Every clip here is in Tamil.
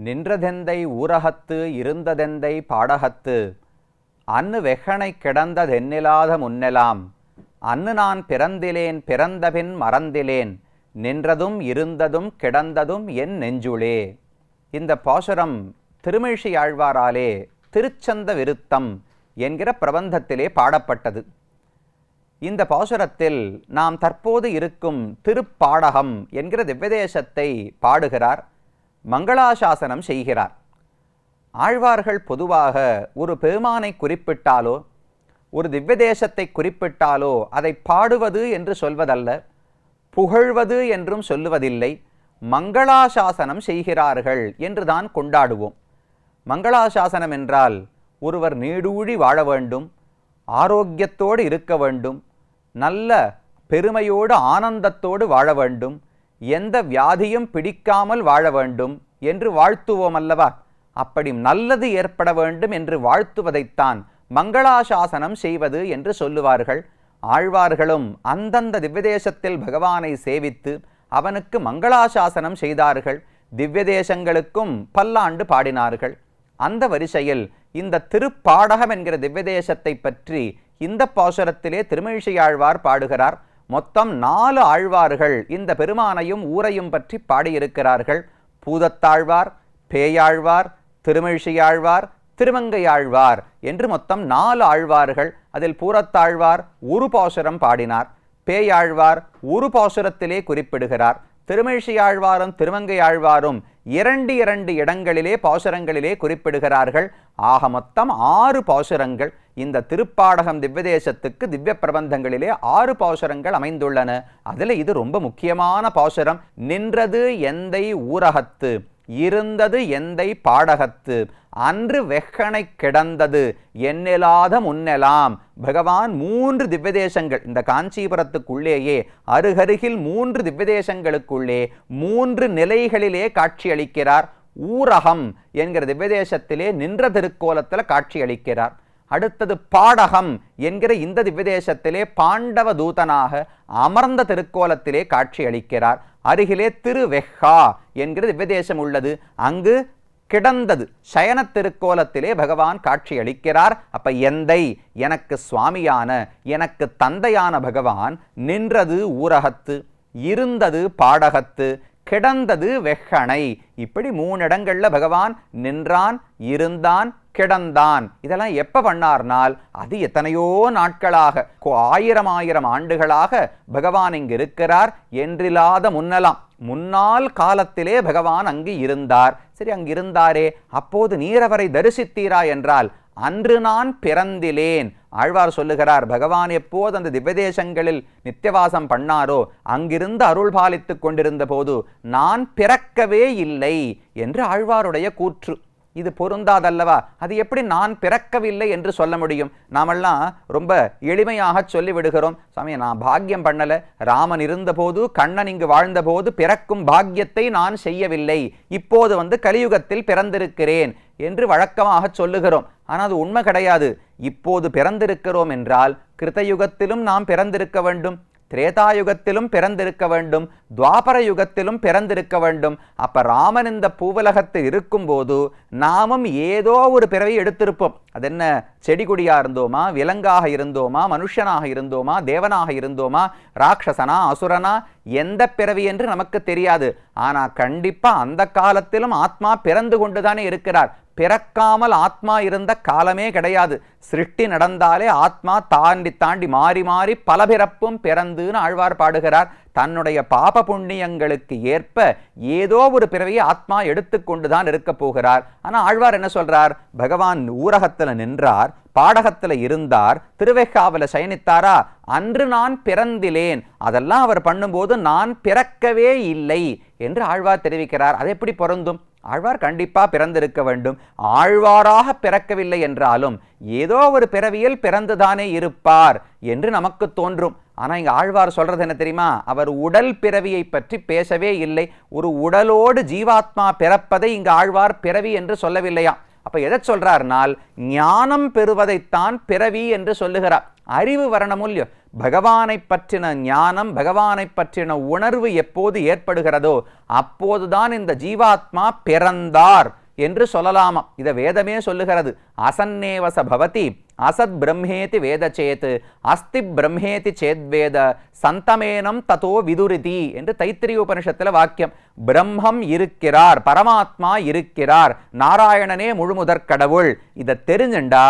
நின்றதெந்தை ஊரகத்து இருந்ததெந்தை பாடகத்து அன்னு வெகனை கிடந்ததென்னிலாத முன்னெலாம் அன்னு நான் பிறந்திலேன் பிறந்தபின் மறந்திலேன் நின்றதும் இருந்ததும் கிடந்ததும் என் நெஞ்சுளே. இந்த பாசுரம் திருமிழிசையாழ்வாராலே திருச்சந்த விருத்தம் என்கிற பிரபந்தத்திலே பாடப்பட்டது. இந்த பாசுரத்தில் நாம் தற்போது இருக்கும் திருப்பாடகம் என்கிற திவ்யதேசத்தை பாடுகிறார், மங்களாசாசனம் செய்கிறார். ஆழ்வார்கள் பொதுவாக ஒரு பெருமானை குறிப்பிட்டாலோ ஒரு திவ்யதேசத்தை குறிப்பிட்டாலோ அதை பாடுவது என்று சொல்வதல்ல, புகழ்வது என்றும் சொல்லுவதில்லை, மங்களாசாசனம் செய்கிறார்கள் என்றுதான் கொண்டாடுவோம். மங்களாசாசனம் என்றால் ஒருவர் நீடூழி வாழ வேண்டும், ஆரோக்கியத்தோடு இருக்க வேண்டும், நல்ல பெருமையோடு ஆனந்தத்தோடு வாழ வேண்டும், எந்த வியாதியும் பிடிக்காமல் வாழ வேண்டும் என்று வாழ்த்துவோம் அல்லவா? அப்படி நல்லது ஏற்பட வேண்டும் என்று வாழ்த்துவதைத்தான் மங்களாசாசனம் செய்வது என்று சொல்லுவார்கள். ஆழ்வார்களும் அந்தந்த திவ்யதேசத்தில் பகவானை சேவித்து அவனுக்கு மங்களாசாசனம் செய்தார்கள். திவ்யதேசங்களுக்கும் பல்லாண்டு பாடினார்கள். அந்த வரிசையில் இந்த திருப்பாடகம் என்கிற திவ்யதேசத்தை பற்றி இந்த பாசுரத்திலே திருமிழிசையாழ்வார் பாடுகிறார். மொத்தம் 4 ஆழ்வார்கள் இந்த பெருமானையும் ஊரையும் பற்றி பாடியிருக்கிறார்கள். பூதத்தாழ்வார், பேயாழ்வார், திருமிழிசையாழ்வார், திருமங்கையாழ்வார் என்று மொத்தம் 4 ஆழ்வார்கள். அதில் பூரத்தாழ்வார் ஒரு பாசுரம் பாடினார், பேயாழ்வார் ஒரு பாசுரத்திலே குறிப்பிடுகிறார், திருமிழிசையாழ்வாரும் திருமங்கையாழ்வாரும் 2 இடங்களிலே பாசுரங்களிலே குறிப்பிடுகிறார்கள். ஆக மொத்தம் 6 பாசுரங்கள். இந்த திருப்பாடகம் திவ்யதேசத்துக்கு திவ்ய பிரபந்தங்களிலே 6 பாசுரங்கள் அமைந்துள்ளன. அதில் இது ரொம்ப முக்கியமான பாசுரம். நின்றது எந்தை ஊரகத்து இருந்தது எந்தை பாடகத்து அன்று வெக்கனை கிடந்தது எண்ணிலாத முன்னெலாம். பகவான் 3 திவ்யதேசங்கள், இந்த காஞ்சிபுரத்துக்குள்ளேயே அருகருகில் 3 திவ்யதேசங்களுக்குள்ளே 3 நிலைகளிலே காட்சியளிக்கிறார். ஊரகம் என்கிற திவ்யதேசத்திலே நின்ற திருக்கோலத்தில் காட்சியளிக்கிறார். அடுத்தது பாடகம் என்கிற இந்த திவ்யதேசத்திலே பாண்டவ தூதனாக அமர்ந்த திருக்கோலத்திலே காட்சியளிக்கிறார். அருகிலே திருவெஹா என்கிற திவ்யதேசம் உள்ளது, அங்கு கிடந்தது சயன திருக்கோலத்திலே பகவான் காட்சியளிக்கிறார். அப்ப எந்தை எனக்கு சுவாமியான எனக்கு தந்தையான பகவான் நின்றது ஊரகத்து, இருந்தது பாடகத்து, கிடந்தது வெக்கனை. இப்படி 3 இடங்கள்ல பகவான் நின்றான், இருந்தான், கிடந்தான். இதெல்லாம் எப்ப பண்ணார்னால் அது எத்தனையோ நாட்களாக 1000 ஆண்டுகளாக பகவான் இங்கு இருக்கிறார். என்றில்லாத முன்னலாம், முன்னால் காலத்திலே பகவான் அங்கு இருந்தார். சரி, அங்கு இருந்தாரே, அப்போது நீர் அவரை தரிசித்தீரா என்றால் அன்று நான் பிறந்திலேன். ஆழ்வார் சொல்லுகிறார், பகவான் எப்போது அந்த திவ்யதேசங்களில் நித்தியவாசம் பண்ணாரோ அங்கிருந்து அருள் பாலித்துக் கொண்டிருந்த போது நான் பிறக்கவே இல்லை என்று ஆழ்வாருடைய கூற்று. இது பொருந்தாதல்லவா? அது எப்படி நான் பிறக்கவில்லை என்று சொல்ல முடியும்? நாமெல்லாம் ரொம்ப எளிமையாக சொல்லிவிடுகிறோம், சாமி நான் பாக்கியம் பண்ணல, ராமன் இருந்தபோது கண்ணன் இங்கு வாழ்ந்தபோது பிறக்கும் பாக்கியத்தை நான் செய்யவில்லை, இப்போது கலியுகத்தில் பிறந்திருக்கிறேன் என்று வழக்கமாக சொல்லுகிறோம். ஆனால் அது உண்மை கிடையாது. இப்போது பிறந்திருக்கிறோம் என்றால் கிருத்தயுகத்திலும் நாம் பிறந்திருக்க வேண்டும், திரேதாயுகத்திலும் பிறந்திருக்க வேண்டும், துவாபர யுகத்திலும் பிறந்திருக்க வேண்டும். அப்ப ராமன் இந்த பூவுலகத்தில் இருக்கும்போது நாமும் ஏதோ ஒரு பிறவி எடுத்திருப்போம். அது என்ன, செடி கொடியா இருந்தோமா, விலங்காக இருந்தோமா, மனுஷனாக இருந்தோமா, தேவனாக இருந்தோமா, ராட்சசனா அசுரனா, எந்த பிறவி என்று நமக்கு தெரியாது. ஆனா கண்டிப்பா அந்த காலத்திலும் ஆத்மா பிறந்து கொண்டுதானே இருக்கிறார். பிறக்காமல் ஆத்மா இருந்த காலமே கிடையாது. சிருஷ்டி நடந்தாலே ஆத்மா தாண்டி தாண்டி மாறி மாறி பல பிறப்பும் பிறந்துன்னு ஆழ்வார் பாடுகிறார். தன்னுடைய பாப புண்ணியங்களுக்கு ஏற்ப ஏதோ ஒரு பிறவியை ஆத்மா எடுத்துக்கொண்டுதான் இருக்க போகிறார். ஆனா ஆழ்வார் என்ன சொல்றார்? பகவான் ஊரகத்துல நின்றார், பாடகத்துல இருந்தார், திருவெக்காவில சயனித்தாரா, அன்று நான் பிறந்திலேன். அதெல்லாம் அவர் பண்ணும்போது நான் பிறக்கவே இல்லை என்று ஆழ்வார் தெரிவிக்கிறார். அது எப்படி பொருந்தும்? ஆழ்வார் கண்டிப்பா பிறந்திருக்க வேண்டும். ஆழ்வாராக பிறக்கவில்லை என்றாலும் ஏதோ ஒரு பிறவியில் பிறந்துதானே இருப்பார் என்று நமக்கு தோன்றும். ஆனா இங்க ஆழ்வார் சொல்றது என்ன தெரியுமா? அவர் உடல் பிறவியை பற்றி பேசவே இல்லை. ஒரு உடலோடு ஜீவாத்மா பிறப்பதை இங்கு ஆழ்வார் பிறவி என்று சொல்லவில்லையா? அப்ப எதை சொல்றார்னால் ஞானம் பெறுவதைத்தான் பிறவி என்று சொல்லுகிறார். அறிவு வரணும் இல்லையோ. பகவானை பற்றின ஞானம், பகவானை பற்றின உணர்வு எப்போது ஏற்படுகிறதோ அப்போதுதான் இந்த ஜீவாத்மா பிறந்தார் என்று சொல்லலாமா. இதை வேதமே சொல்லுகிறது. அசன்னேவச பவதி அசத் பிரம்மேதி வேதச்சேத் அஸ்தி பிரம்மேதி சேத்வேத சந்தமேனம் ததோ விதுரிதி என்று தைத்திரிய உபனிஷத்துல வாக்கியம். பிரம்மம் இருக்கிறார், பரமாத்மா இருக்கிறார், நாராயணனே முழுமுதற் கடவுள். இதை தெரிஞ்சுண்டா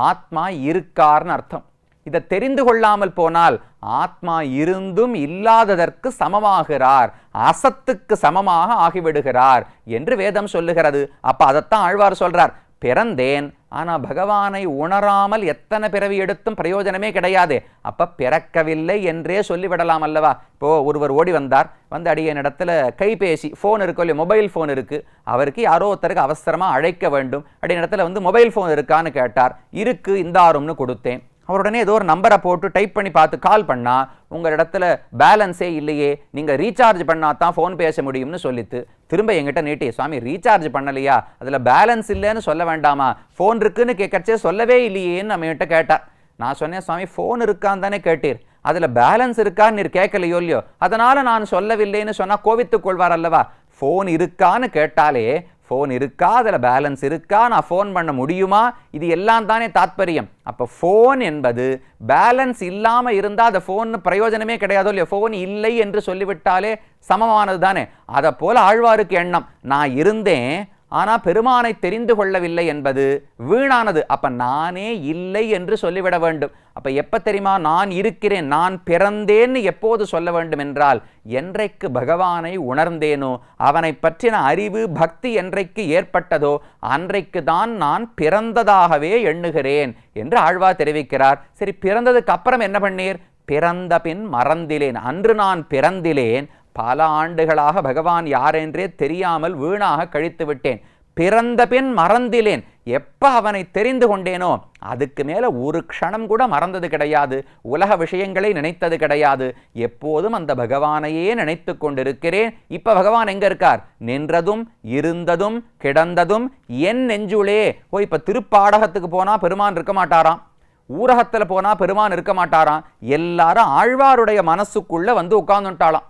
ஆத்மா இருக்கார்னு அர்த்தம். இதை தெரிந்து கொள்ளாமல் போனால் ஆத்மா இருந்தும் இல்லாததற்கு சமமாகிறார், அசத்துக்கு சமமாக ஆகிவிடுகிறார் என்று வேதம் சொல்லுகிறது. அப்ப அதைத்தான் ஆழ்வார் சொல்றார். பிறந்தேன், ஆனா பகவானை உணராமல் எத்தனை பிறவி எடுத்தும் பிரயோஜனமே கிடையாது. அப்ப பிறக்கவில்லை என்றே சொல்லிவிடலாம் அல்லவா. இப்போ ஒருவர் ஓடி வந்தார், வந்து அடியன் இடத்துல கைபேசி ஃபோன் இருக்கோ இல்லையா, மொபைல் ஃபோன் இருக்கு, அவருக்கு யாரோ ஒருத்தருக்கு அவசரமா அழைக்க வேண்டும், அடியன் இடத்துல வந்து மொபைல் ஃபோன் இருக்கான்னு கேட்டார். இருக்கு, இந்தாரும்னு கொடுத்தேன். அவருடனே ஏதோ ஒரு நம்பரை போட்டு டைப் பண்ணி பார்த்து கால் பண்ணா, உங்கள் இடத்துல பேலன்ஸே இல்லையே, நீங்கள் ரீசார்ஜ் பண்ணா தான் ஃபோன் பேச முடியும்னு சொல்லிட்டு திரும்ப எங்கிட்ட நீட்டி, சுவாமி ரீசார்ஜ் பண்ணலையா, அதில் பேலன்ஸ் இல்லைன்னு சொல்ல வேண்டாமா, ஃபோன் இருக்குன்னு கேட்கறச்சே சொல்லவே இல்லையேன்னு நம்ம கிட்ட கேட்டார். நான் சொன்னேன், சுவாமி ஃபோன் இருக்கான்னு தானே கேட்டீர், அதில் பேலன்ஸ் இருக்கான்னு நீர் கேட்கலையோ இல்லையோ, அதனால நான் சொல்லவில்லைன்னு சொன்னால் கோவித்துக் கொள்வார் அல்லவா. ஃபோன் இருக்கான்னு கேட்டாலே ஃபோன் இருக்கா, அதில் பேலன்ஸ் இருக்கா, நான் ஃபோன் பண்ண முடியுமா, இது எல்லாம் தானே தாத்பரியம். அப்போ ஃபோன் என்பது பேலன்ஸ் இல்லாமல் இருந்தால் அந்த ஃபோன் பிரயோஜனமே கிடையாதோ இல்லையோ, ஃபோன் இல்லை என்று சொல்லிவிட்டாலே சமமானது தானே. அதை போல ஆழ்வாருக்கு எண்ணம், நான் இருந்தேன் ஆனால் பெருமானை தெரிந்து கொள்ளவில்லை என்பது வீணானது. அப்ப நானே இல்லை என்று சொல்லிவிட வேண்டும். அப்ப எப்ப தெரியுமா நான் இருக்கிறேன், நான் பிறந்தேன்னு எப்போது சொல்ல வேண்டும் என்றால், என்றைக்கு பகவானை உணர்ந்தேனோ, அவனை பற்றின அறிவு பக்தி என்றைக்கு ஏற்பட்டதோ அன்றைக்கு தான் நான் பிறந்ததாகவே எண்ணுகிறேன் என்று ஆழ்வார் தெரிவிக்கிறார். சரி, பிறந்ததுக்கு அப்புறம் என்ன பண்ணீர்? பிறந்த பின் மறந்திலேன். அன்று நான் பிறந்திலேன், பல ஆண்டுகளாக பகவான் யாரென்றே தெரியாமல் வீணாக கழித்து விட்டேன். பிறந்த பின் மறந்திலேன். எப்ப அவனை தெரிந்து கொண்டேனோ அதுக்கு மேல ஒரு க்ஷணம் கூட மறந்தது கிடையாது, உலக விஷயங்களை நினைத்தது கிடையாது. எப்போதும் அந்த பகவானையே நினைத்து கொண்டிருக்கிறேன். இப்ப பகவான் எங்க இருக்கார்? நின்றதும் இருந்ததும் கிடந்ததும் என் நெஞ்சுளே. இப்ப திருப்பாடகத்துக்கு போனா பெருமான் இருக்க மாட்டாராம், ஊரகத்துல போனா பெருமான் இருக்க மாட்டாராம், எல்லாரும் ஆழ்வாருடைய மனசுக்குள்ள வந்து உட்கார்ந்துட்டாளாம்.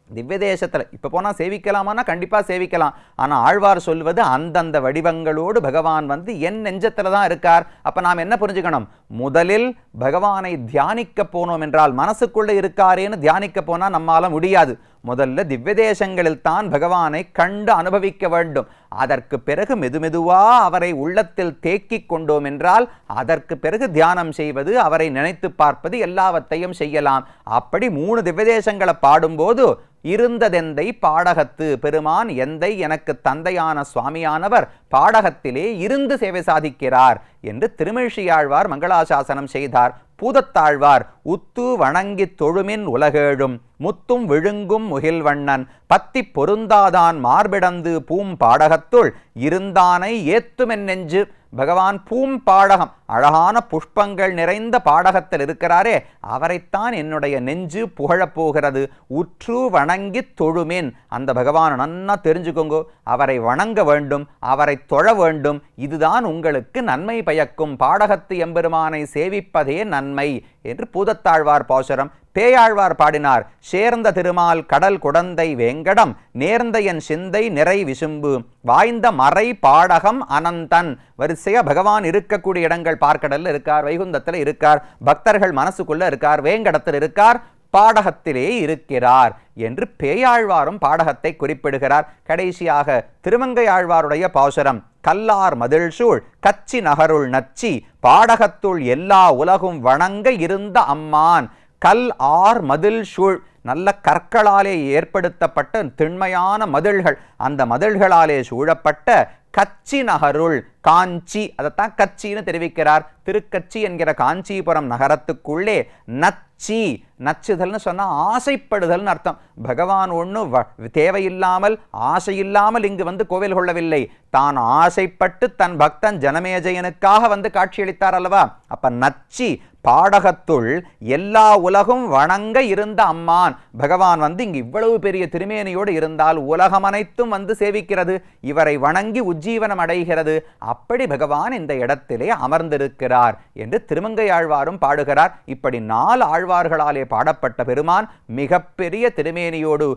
திவ்ய தேசத்துல இப்ப போனா சேவிக்கலாமான்னா கண்டிப்பா சேவிக்கலாம். ஆனா ஆழ்வார் சொல்வது அந்தந்த வடிவங்களோடு பகவான் வந்து என் நெஞ்சத்துல தான் இருக்கார். அப்ப நாம் என்ன புரிஞ்சுக்கணும்? முதலில் பகவானை தியானிக்க போனோம் என்றால், மனசுக்குள்ள இருக்காரேன்னு தியானிக்க போனா நம்மால முடியாது. முதல்ல திவ்ய தேசங்களில் தான் பகவானை கண்டு அனுபவிக்க வேண்டும். அதற்கு பிறகு மெதுமெதுவா அவரை உள்ளத்தில் தேக்கிக் கொண்டோம் என்றால் அதற்கு பிறகு தியானம் செய்வது, அவரை நினைத்து பார்ப்பது எல்லாவற்றையும் செய்யலாம். அப்படி 3 திவ்ய தேசங்களை பாடும்போது இருந்ததெந்தை பாடகத்து, பெருமான் எந்தை எனக்கு தந்தையான சுவாமியானவர் பாடகத்திலே இருந்து சேவை சாதிக்கிறார் என்று திருமிழிசையாழ்வார் மங்களாசாசனம் செய்தார். பூதத்தாழ்வார் உத்து வணங்கி தொழுமின் உலகேழும் முத்தும் விழுங்கும் முகில்வண்ணன் பத்தி பொருந்தாதான் மார்பிடந்து பூம் பாடகத்துள் இருந்தானை ஏத்துமென் நெஞ்சு. பகவான் பூம் பாடகம், அழகான புஷ்பங்கள் நிறைந்த பாடகத்தில் இருக்கிறாரே, அவரைத்தான் என்னுடைய நெஞ்சு புகழப் போகிறது. உற்று வணங்கி தொழுமேன். அந்த பகவான் நன்னா தெரிஞ்சுக்கோங்க, அவரை வணங்க வேண்டும், அவரை தொழ வேண்டும். இதுதான் உங்களுக்கு நன்மை பயக்கும். பாடகத்து எம்பெருமானை சேவிப்பதே நன்மை என்று பூதத்தாழ்வார் பாசுரம். பேயாழ்வார் பாடினார், சேர்ந்த திருமால் கடல் குடந்தை வேங்கடம் நேர்ந்த என் சிந்தை நிறை விசும்பு வாய்ந்த மறை பாடகம் அனந்தன். வரிசையா பகவான் இருக்கக்கூடிய இடங்கள் பார்க்கடல்ல இருக்கார், வைகுந்தத்தில் இருக்கார், பக்தர்கள் மனசுக்குள்ள இருக்கார், வேங்கடத்தில் இருக்கார், பாடகத்திலே இருக்கிறார் என்று பேயாழ்வாரும் பாடகத்தை குறிப்பிடுகிறார். கடைசியாக திருமங்கை ஆழ்வாருடைய பாசுரம், கல்லார் மதில் சூழ் கச்சி நகருள் நச்சி பாடகத்துள் எல்லா உலகும் வணங்க இருந்த அம்மான். கல் ஆர் மதில் சூழ், நல்ல கற்களாலே ஏற்படுத்தப்பட்ட திண்மையான மதில்கள், அந்த மதில்களாலே சூழப்பட்ட கச்சி நகருள், காஞ்சி, அதைத்தான் கச்சின்னு தெரிவிக்கிறார். திருக்கச்சி என்கிற காஞ்சிபுரம் நகரத்துக்குள்ளே நச்சி, நச்சுதல்னு சொன்னா ஆசைப்படுதல்னு அர்த்தம். பகவான் ஒன்றும் தேவையில்லாமல் ஆசையில்லாமல் இங்கு வந்து கோவில் கொள்ளவில்லை, தான் ஆசைப்பட்டு தன் பக்தன் ஜனமேஜயனுக்காக வந்து காட்சியளித்தார் அல்லவா. அப்ப நச்சி பாடகத்துள் எல்லா உலகும் வணங்க இருந்த அம்மான். பகவான் வந்து இங்கு இவ்வளவு பெரிய திருமேனியோடு இருந்தால் உலகம் அனைத்தும் வந்து சேவிக்கிறது, இவரை வணங்கி உஜ்ஜீவனம் அடைகிறது. அப்படி பகவான் இந்த இடத்திலே அமர்ந்திருக்கிறார் என்று திருமங்கையாழ்வாரும் பாடுகிறார். இப்படி 4 ஆழ்வார்களாலே பாடப்பட்ட பெருமான் மிகப்பெரிய திருமேனியோடு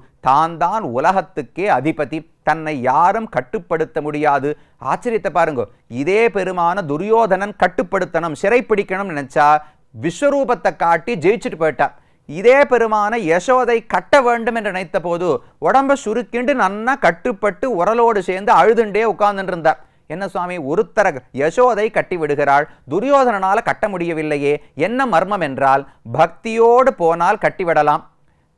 தான் உலகத்துக்கே அதிபதி, தன்னை யாரும் கட்டுப்படுத்த முடியாது. ஆச்சரியத்தை பாருங்க, இதே பெருமான துரியோதனன் கட்டுப்படுத்தணும், சிறைப்பிடிக்கணும் நினைச்சா விஸ்வரூபத்தை காட்டி ஜெயிச்சுட்டு போயிட்டார். இதே பெருமான யசோதை கட்ட வேண்டும் என்று நினைத்த போது உடம்ப சுருக்கிண்டு நன்னா கட்டுப்பட்டு உரலோடு சேர்ந்து அழுதுண்டே உட்கார்ந்துட்டு இருந்தார். என்ன சுவாமி, ஒருத்தர யசோதை கட்டி விடுகிறாள், துரியோதனால கட்ட முடியவில்லையே, என்ன மர்மம் என்றால் பக்தியோடு போனால் கட்டிவிடலாம்,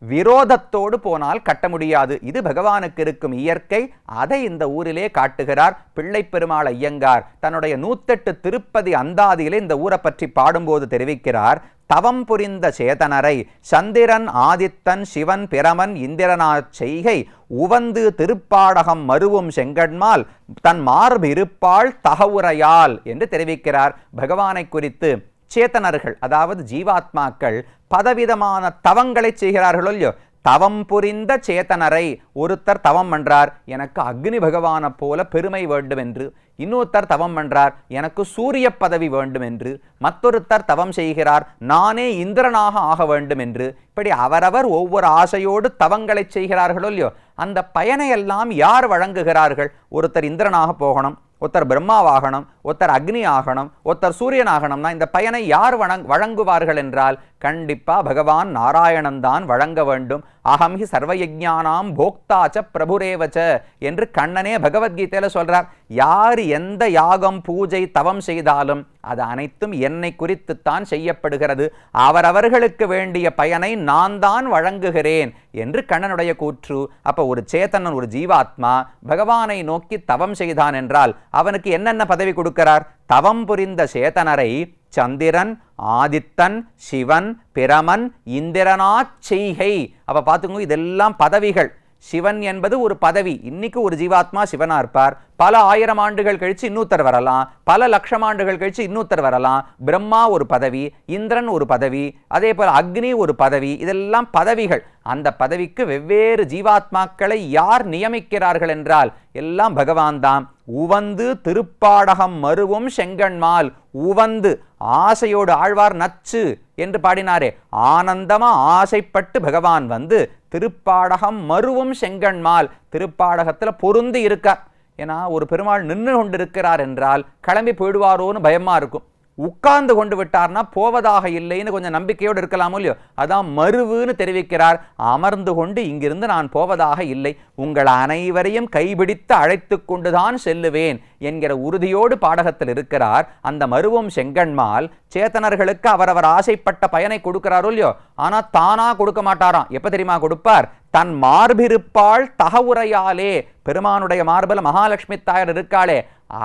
விரோதத்தோடு போனால் கட்ட முடியாது. இது பகவானுக்கு இருக்கும் இயற்கை. அதை இந்த ஊரிலே காட்டுகிறார் பிள்ளை பெருமாள் ஐயங்கார். தன்னுடைய 108 திருப்பதி அந்தாதியிலே இந்த ஊரை பற்றி பாடும்போது தெரிவிக்கிறார், தவம் புரிந்த சேதனரை சந்திரன் ஆதித்தன் சிவன் பிரமன் இந்திரனாச் செய்கை உவந்து திருப்பாடகம் மருவும் செங்கண்மால் தன் மார்பு இருப்பாள் தகவுரையால் என்று தெரிவிக்கிறார். பகவானை குறித்து சேத்தனர்கள், அதாவது ஜீவாத்மாக்கள் பதவிதமான தவங்களை செய்கிறார்களோ இல்லையோ, தவம் புரிந்த சேத்தனரை, ஒருத்தர் தவம் பண்றார் எனக்கு அக்னி பகவானை போல பெருமை வேண்டும் என்று, இன்னொருத்தர் தவம் பண்றார் எனக்கு சூரிய பதவி வேண்டும் என்று, மற்றொருத்தர் தவம் செய்கிறார் நானே இந்திரனாக ஆக வேண்டும் என்று. இப்படி அவரவர் ஒவ்வொரு ஆசையோடு தவங்களை செய்கிறார்களோ இல்லையோ, அந்த பயனையெல்லாம் யார் வழங்குகிறார்கள்? ஒருத்தர் இந்திரனாக போகணும், ஒருத்தர் பிரம்மாவாகணும், ஒருத்தர் அக்னி ஆகணும், ஒருத்தர் சூரியன் ஆகணும்னா இந்த பயனை யார் வழங்குவார்கள் என்றால் கண்டிப்பா பகவான் நாராயணன் தான் வழங்க வேண்டும். அகம்ஹி சர்வயஜ்ஞானாம் போக்தாச்ச பிரபுரேவச்ச என்று கண்ணனே பகவத்கீதையில சொல்றார். யார் எந்த யாகம் பூஜை தவம் செய்தாலும் அது அனைத்தும் என்னை குறித்துத்தான் செய்யப்படுகிறது, அவரவர்களுக்கு வேண்டிய பயனை நான் தான் வழங்குகிறேன் என்று கண்ணனுடைய கூற்று. அப்ப ஒரு சேத்தனன், ஒரு ஜீவாத்மா பகவானை நோக்கி தவம் செய்தான் என்றால் அவனுக்கு என்னென்ன பதவி கொடுக்கிறார்? தவம் புரிந்த சேத்தனரை சந்திரன் ஆதித்தன் சிவன் பிரமன் இந்திரனாச் செய்கை. அப்ப பார்த்துக்கோங்க, இதெல்லாம் பதவிகள். சிவன் என்பது ஒரு பதவி. இன்னைக்கு ஒரு ஜீவாத்மா சிவனா இருப்பார், பல 1000 ஆண்டுகள் கழிச்சு இன்னொருத்தர் வரலாம், பல லட்சம் ஆண்டுகள் கழிச்சு இன்னொருத்தர் வரலாம். பிரம்மா ஒரு பதவி, இந்திரன் ஒரு பதவி, அதே போல அக்னி ஒரு பதவி. இதெல்லாம் பதவிகள். அந்த பதவிக்கு வெவ்வேறு ஜீவாத்மாக்களை யார் நியமிக்கிறார்கள் என்றால் எல்லாம் பகவான் தான். உவந்து திருப்பாடகம் மருவும் செங்கண்மால், உவந்து ஆசையோடு ஆழ்வார் நச்சு என்று பாடினாரே, ஆனந்தமா ஆசைப்பட்டு பகவான் வந்து திருப்பாடகம் மருவும் செங்கண்மால், திருப்பாடகத்துல பொருந்தி இருக்கார். ஏன்னா ஒரு பெருமாள் நின்று கொண்டு இருக்கிறார் என்றால் கிளம்பி போயிடுவாரோன்னு பயமா இருக்கும். உட்கார்ந்து கொண்டு விட்டார்னா போவதாக இல்லைன்னு கொஞ்சம் நம்பிக்கையோடு இருக்கலாமோ இல்லையோ, அதான் மருவுன்னு தெரிவிக்கிறார். அமர்ந்து கொண்டு இங்கிருந்து நான் போவதாக இல்லை, உங்கள் அனைவரையும் கைபிடித்து அழைத்து கொண்டுதான் செல்லுவேன் என்கிற உறுதியோடு பாடகத்தில் இருக்கிறார். அந்த மருவும் செங்கண்மால் சேத்தனர்களுக்கு அவரவர் ஆசைப்பட்ட பயனை கொடுக்கிறாரோ இல்லையோ, ஆனா தானா கொடுக்க மாட்டாராம். எப்ப தெரியுமா கொடுப்பார்? தன் மார்பிருப்பாள் தகவுரையாலே. பெருமானுடைய மார்பல மகாலட்சுமி தாயார் இருக்காளே,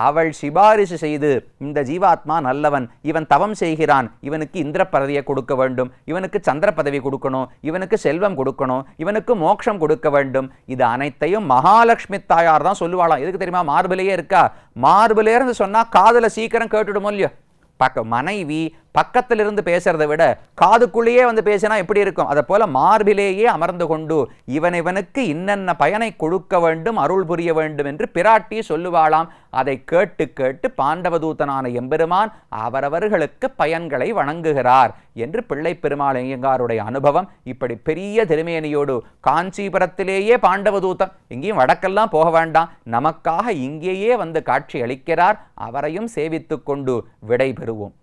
அவள் சிபாரிசு செய்து இந்த ஜீவாத்மா நல்லவன், இவன் தவம் செய்கிறான், இவனுக்கு இந்திர பதவியை கொடுக்க வேண்டும், இவனுக்கு சந்திர பதவி கொடுக்கணும், இவனுக்கு செல்வம் கொடுக்கணும், இவனுக்கு மோட்சம் கொடுக்க வேண்டும். இது அனைத்தையும் மகாலட்சுமி தாயார் தான் சொல்லுவாளாம். எதுக்கு தெரியுமா? மார்பிலேயே இருக்கா. மார்பிலே இருந்து சொன்னா காதுல சீக்கிரம் கேட்டுடுமோ இல்லையோ. மனைவி பக்கத்தில் இருந்து பேசுறதை விட காதுக்குள்ளேயே வந்து பேசினா எப்படி இருக்கும்? அதை போல மார்பிலேயே அமர்ந்து கொண்டு இவனுக்கு இன்னென்ன பயனை கொடுக்க வேண்டும், அருள் புரிய வேண்டும் என்று பிராட்டி சொல்லுவாளாம். அதை கேட்டு கேட்டு பாண்டவதூதனான எம்பெருமான் அவரவர்களுக்கு பயன்களை வழங்குகிறார் என்று பிள்ளை பெருமாள் ஐயங்காருடைய அனுபவம். இப்படி பெரிய திருமேனியோடு காஞ்சிபுரத்திலேயே பாண்டவதூதன், எங்கேயும் வடக்கெல்லாம் போக வேண்டாம், நமக்காக இங்கேயே வந்து காட்சி அளிக்கிறார். அவரையும் சேவித்து கொண்டு விடை பெறுவோம்.